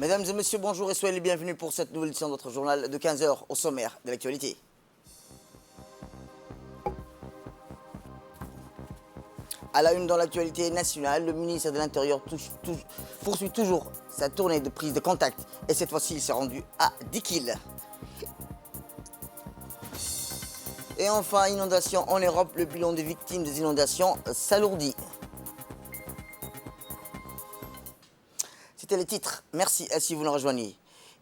Mesdames et messieurs, bonjour et soyez les bienvenus pour cette nouvelle édition de notre journal de 15 heures au sommaire de l'actualité. À la une dans l'actualité nationale, le ministre de l'Intérieur poursuit toujours sa tournée de prise de contact et cette fois-ci il s'est rendu à Dikil. Et enfin, inondation en Europe, le bilan des victimes des inondations s'alourdit. C'était les titres. Merci si vous nous rejoignez.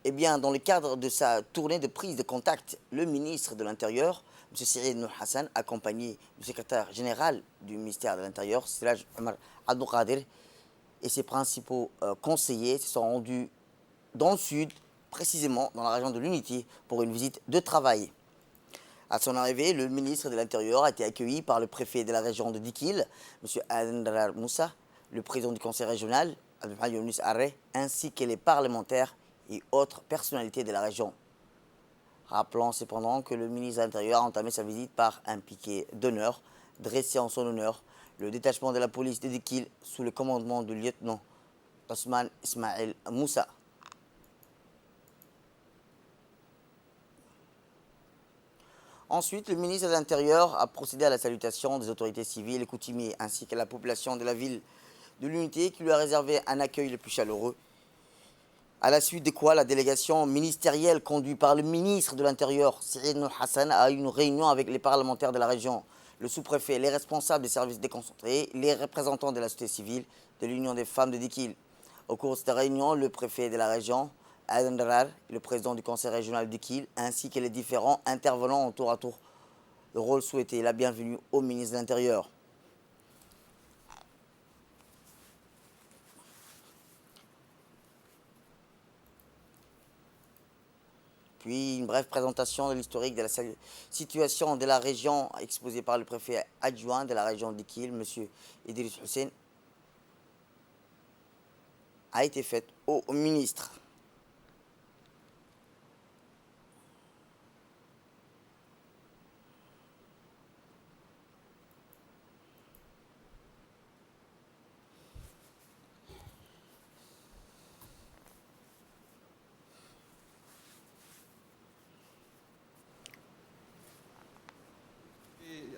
Eh bien, dans le cadre de sa tournée de prise de contact, le ministre de l'Intérieur, M. Cyril Nour Hassan, accompagné du secrétaire général du ministère de l'Intérieur, Siraj Omar Abdelkader, et ses principaux conseillers se sont rendus dans le sud, précisément dans la région de l'Unité, pour une visite de travail. À son arrivée, le ministre de l'Intérieur a été accueilli par le préfet de la région de Dikil, M. Adendrar Moussa, le président du conseil régional, Abdelhamid Younous Arreh, ainsi que les parlementaires et autres personnalités de la région. Rappelons cependant que le ministre de l'Intérieur a entamé sa visite par un piquet d'honneur dressé en son honneur. Le détachement de la police de Dikil sous le commandement du lieutenant Osman Ismail Moussa. Ensuite, le ministre de l'Intérieur a procédé à la salutation des autorités civiles et coutumiers, ainsi qu'à la population de la ville de l'Unité, qui lui a réservé un accueil le plus chaleureux. À la suite de quoi, la délégation ministérielle conduite par le ministre de l'Intérieur, Cyril Nour Hassan, a eu une réunion avec les parlementaires de la région, le sous-préfet, les responsables des services déconcentrés, les représentants de la société civile, de l'Union des femmes de Dikil. Au cours de cette réunion, le préfet de la région, Aden Darar, le président du conseil régional de Dikil, ainsi que les différents intervenants ont tour à tour le rôle souhaité. La bienvenue au ministre de l'Intérieur. Puis une brève présentation de l'historique de la situation de la région exposée par le préfet adjoint de la région d'Ikil, M. Idriss Hussein, a été faite au ministre.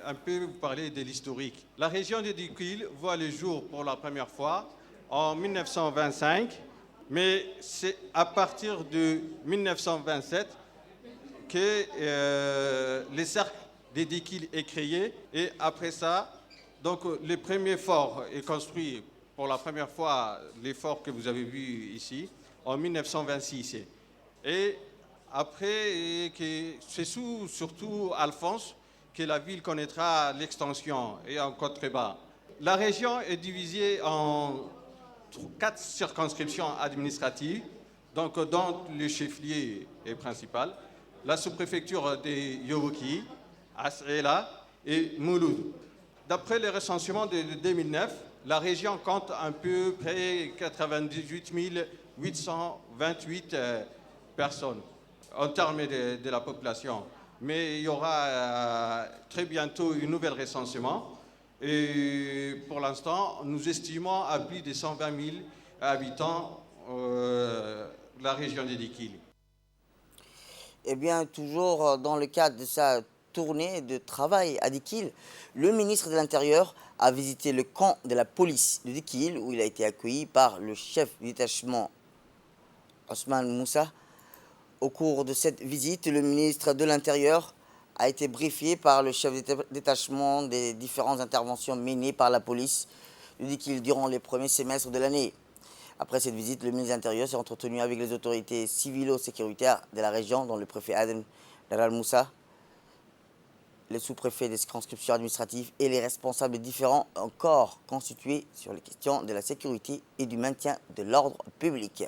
Un peu vous parler de l'historique. La région de Dikil voit le jour pour la première fois en 1925, mais c'est à partir de 1927 que le cercle de Dikil est créé. Et après ça, donc le premier fort est construit pour la première fois, les forts que vous avez vus ici, en 1926. Et après, c'est surtout Alphonse que la ville connaîtra l'extension et encore très bas. La région est divisée en 4 circonscriptions administratives, donc dont le chef-lieu est principal, la sous-préfecture de Yoboki, Asrela et Mouloud. D'après le recensement de 2009, la région compte un peu près 98 828 personnes en termes de la population. Mais il y aura très bientôt un nouvel recensement. Et pour l'instant, nous estimons à plus de 120 000 habitants la région de Dikil. Eh bien, toujours dans le cadre de sa tournée de travail à Dikil, le ministre de l'Intérieur a visité le camp de la police de Dikil, où il a été accueilli par le chef du détachement Osman Moussa. Au cours de cette visite, le ministre de l'Intérieur a été briefé par le chef de détachement des différentes interventions menées par la police de Dikil durant les premiers semestres de l'année. Après cette visite, le ministre de l'Intérieur s'est entretenu avec les autorités civilo-sécuritaires de la région, dont le préfet Aden Daral Moussa, les sous-préfets des circonscriptions administratives et les responsables des différents corps constitués sur les questions de la sécurité et du maintien de l'ordre public.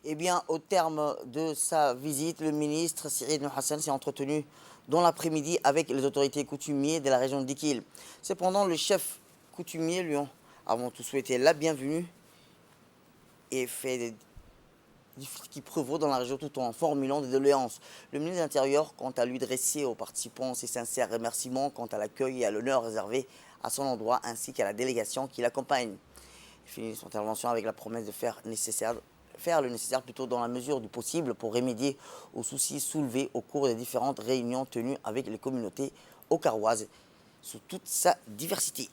Eh bien, au terme de sa visite, le ministre Siré Ibn Hassan s'est entretenu dans l'après-midi avec les autorités coutumières de la région d'Ikil. Cependant, le chef coutumier lui a avant tout souhaité la bienvenue et fait des qui prévaut dans la région tout en formulant des doléances. Le ministre de l'Intérieur, quant à lui, dressait aux participants ses sincères remerciements quant à l'accueil et à l'honneur réservé à son endroit ainsi qu'à la délégation qui l'accompagne. Il finit son intervention avec la promesse de faire le nécessaire plutôt dans la mesure du possible pour remédier aux soucis soulevés au cours des différentes réunions tenues avec les communautés aucaroises sous toute sa diversité.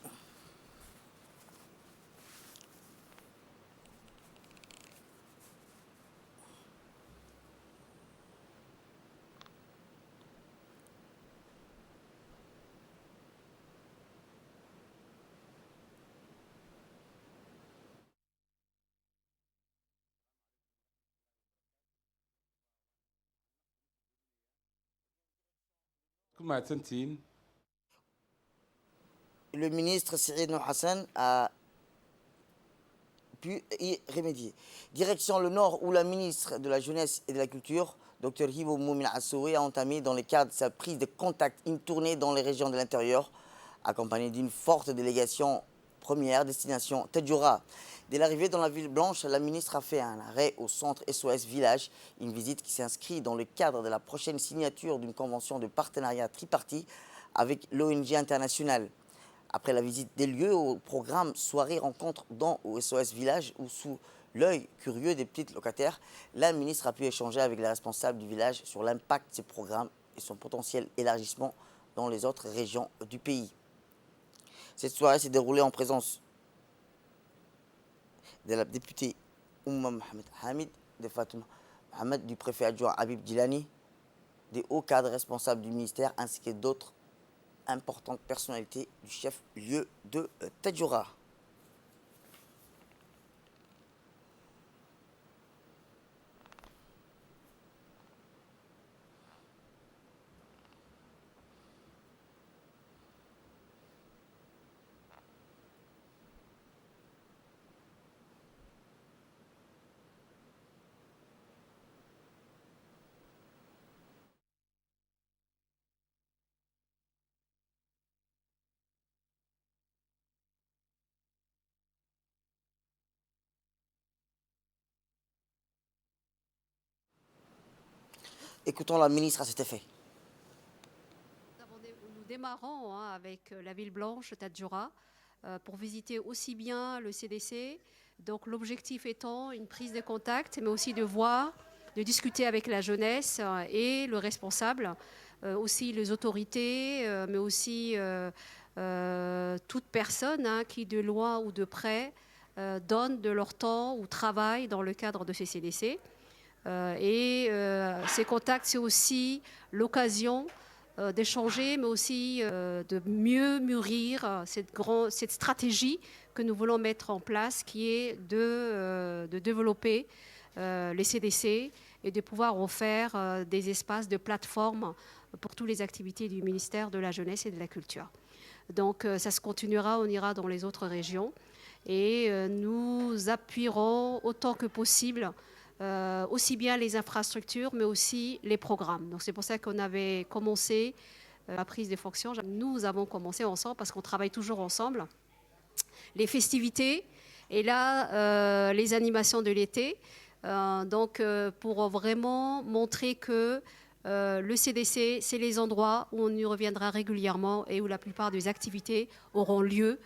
Le ministre Siré Hassan a pu y remédier. Direction le Nord, où la ministre de la Jeunesse et de la Culture, Dr Hibo Moumin Assoué, a entamé dans le cadre de sa prise de contact une tournée dans les régions de l'intérieur, accompagnée d'une forte délégation première destination Tadjoura. Dès l'arrivée dans la ville blanche, la ministre a fait un arrêt au centre SOS Village, une visite qui s'inscrit dans le cadre de la prochaine signature d'une convention de partenariat tripartite avec l'ONG internationale. Après la visite des lieux, au programme soirée rencontre dans au SOS Village où sous l'œil curieux des petites locataires, la ministre a pu échanger avec les responsables du village sur l'impact de ces programmes et son potentiel élargissement dans les autres régions du pays. Cette soirée s'est déroulée en présence de la députée Oumma Mohamed Hamid, de Fatouma Mohamed, du préfet adjoint Habib Djilani, des hauts cadres responsables du ministère ainsi que d'autres importante personnalité du chef-lieu de Tadjoura. Écoutons la ministre à cet effet. Nous démarrons avec la ville blanche Tadjoura pour visiter aussi bien le CDC. Donc l'objectif étant une prise de contact, mais aussi de voir, de discuter avec la jeunesse et le responsable, aussi les autorités, mais aussi toute personne qui de loin ou de près donne de leur temps ou travaille dans le cadre de ces CDC. Ces contacts, c'est aussi l'occasion d'échanger, mais aussi de mieux mûrir cette stratégie que nous voulons mettre en place, qui est de développer les CDC et de pouvoir en faire des espaces de plateforme pour toutes les activités du ministère de la Jeunesse et de la Culture. Donc ça se continuera, on ira dans les autres régions et nous appuierons autant que possible aussi bien les infrastructures, mais aussi les programmes. Donc c'est pour ça qu'on avait commencé la prise des fonctions. Nous avons commencé ensemble parce qu'on travaille toujours ensemble. Les festivités et là, les animations de l'été. Pour vraiment montrer que le CDC, c'est les endroits où on y reviendra régulièrement et où la plupart des activités auront lieu.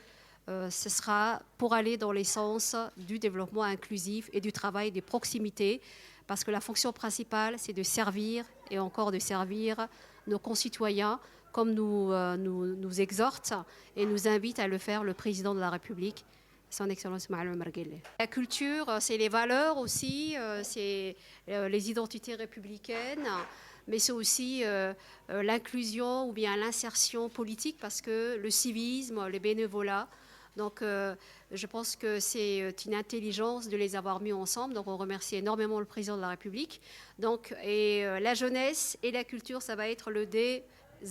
Ce sera pour aller dans l'essence du développement inclusif et du travail des proximités, parce que la fonction principale, c'est de servir et encore de servir nos concitoyens, comme nous exhorte et nous invite à le faire le président de la République, son Excellence Ismaël Omar Guelleh. La culture, c'est les valeurs aussi, c'est les identités républicaines, mais c'est aussi l'inclusion ou bien l'insertion politique, parce que le civisme, le bénévolat. Donc, je pense que c'est une intelligence de les avoir mis ensemble. Donc, on remercie énormément le président de la République. Donc, la jeunesse et la culture, ça va être des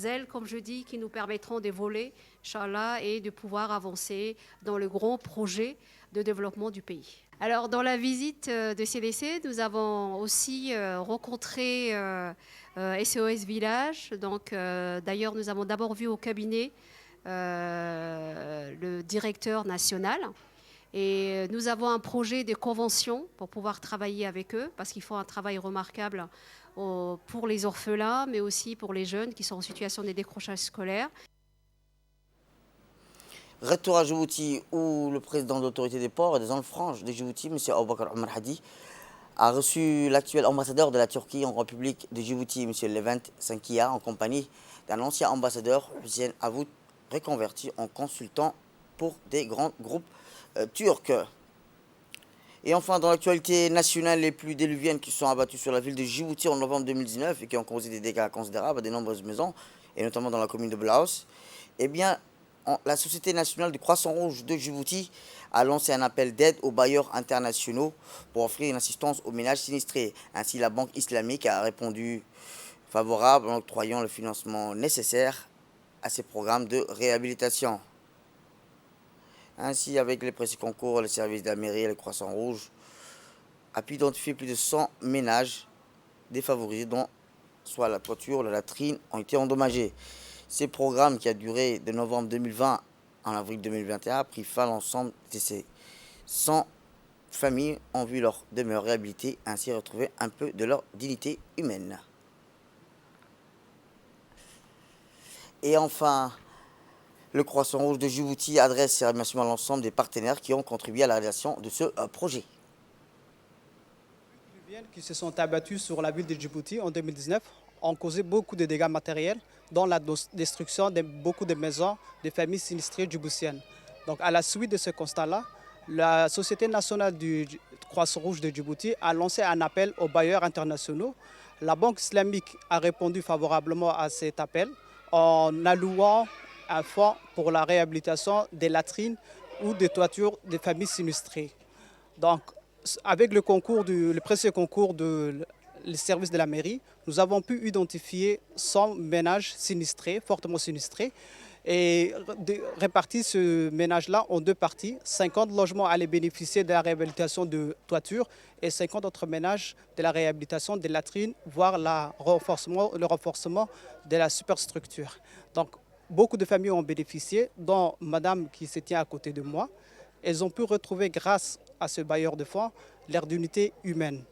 ailes, comme je dis, qui nous permettront d'évoluer, Inch'Allah, et de pouvoir avancer dans le grand projet de développement du pays. Alors, dans la visite de CDC, nous avons aussi rencontré SOS Village. Donc, d'ailleurs, nous avons d'abord vu au cabinet le directeur national. Et nous avons un projet de convention pour pouvoir travailler avec eux, parce qu'ils font un travail remarquable pour les orphelins, mais aussi pour les jeunes qui sont en situation de décrochage scolaire. Retour à Djibouti, où le président de l'autorité des ports et des zones franches de Djibouti, M. Aboubakar Omar Hadi, a reçu l'actuel ambassadeur de la Turquie en République de Djibouti, M. Levent Sankia, en compagnie d'un ancien ambassadeur, Hussein Avout, reconverti en consultant pour des grands groupes turcs. Et enfin, dans l'actualité nationale, les pluies déluviennes qui sont abattues sur la ville de Djibouti en novembre 2019 et qui ont causé des dégâts considérables à de nombreuses maisons, et notamment dans la commune de Blaos, eh bien, la Société nationale du Croissant Rouge de Djibouti a lancé un appel d'aide aux bailleurs internationaux pour offrir une assistance aux ménages sinistrés. Ainsi, la Banque islamique a répondu favorable en octroyant le financement nécessaire à ces programmes de réhabilitation. Ainsi, avec les précis concours, les services de la mairie et le Croissant Rouge a pu identifier plus de 100 ménages défavorisés dont soit la toiture, la latrine ont été endommagés. Ces programmes qui a duré de novembre 2020 en avril 2021 a pris fin à l'ensemble de ces 100 familles ont vu leur demeure réhabilitée, ainsi retrouver un peu de leur dignité humaine. Et enfin, le Croissant Rouge de Djibouti adresse ses remerciements à l'ensemble des partenaires qui ont contribué à la réalisation de ce projet. Les pluies qui se sont abattus sur la ville de Djibouti en 2019 ont causé beaucoup de dégâts matériels, dont la destruction de beaucoup de maisons des familles sinistrées djiboutiennes. Donc, à la suite de ce constat-là, la Société nationale du Croissant Rouge de Djibouti a lancé un appel aux bailleurs internationaux. La Banque islamique a répondu favorablement à cet appel en allouant un fonds pour la réhabilitation des latrines ou des toitures des familles sinistrées. Donc, avec le précieux concours les services de la mairie, nous avons pu identifier 100 ménages sinistrés, fortement sinistrés, et répartir ce ménage-là en deux parties. 50 logements allaient bénéficier de la réhabilitation de toiture et 50 autres ménages de la réhabilitation des latrines, voire le renforcement de la superstructure. Donc, beaucoup de familles ont bénéficié, dont madame qui se tient à côté de moi. Elles ont pu retrouver, grâce à ce bailleur de fonds, leur dignité humaine.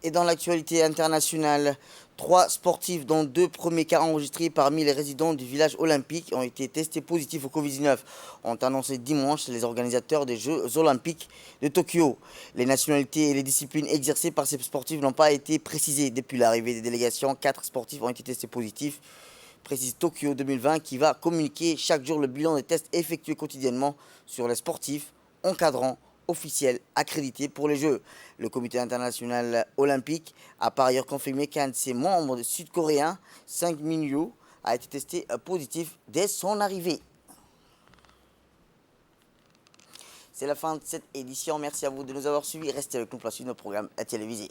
Et dans l'actualité internationale, 3 sportifs, dont 2 premiers cas enregistrés parmi les résidents du village olympique, ont été testés positifs au Covid-19, ont annoncé dimanche les organisateurs des Jeux olympiques de Tokyo. Les nationalités et les disciplines exercées par ces sportifs n'ont pas été précisées. Depuis l'arrivée des délégations, 4 sportifs ont été testés positifs, précise Tokyo 2020, qui va communiquer chaque jour le bilan des tests effectués quotidiennement sur les sportifs encadrants officiel accrédité pour les Jeux. Le comité international olympique a par ailleurs confirmé qu'un de ses membres sud-coréens, Sang Min-yu, a été testé positif dès son arrivée. C'est la fin de cette édition. Merci à vous de nous avoir suivis. Restez avec nous pour la suite de nos programmes télévisés.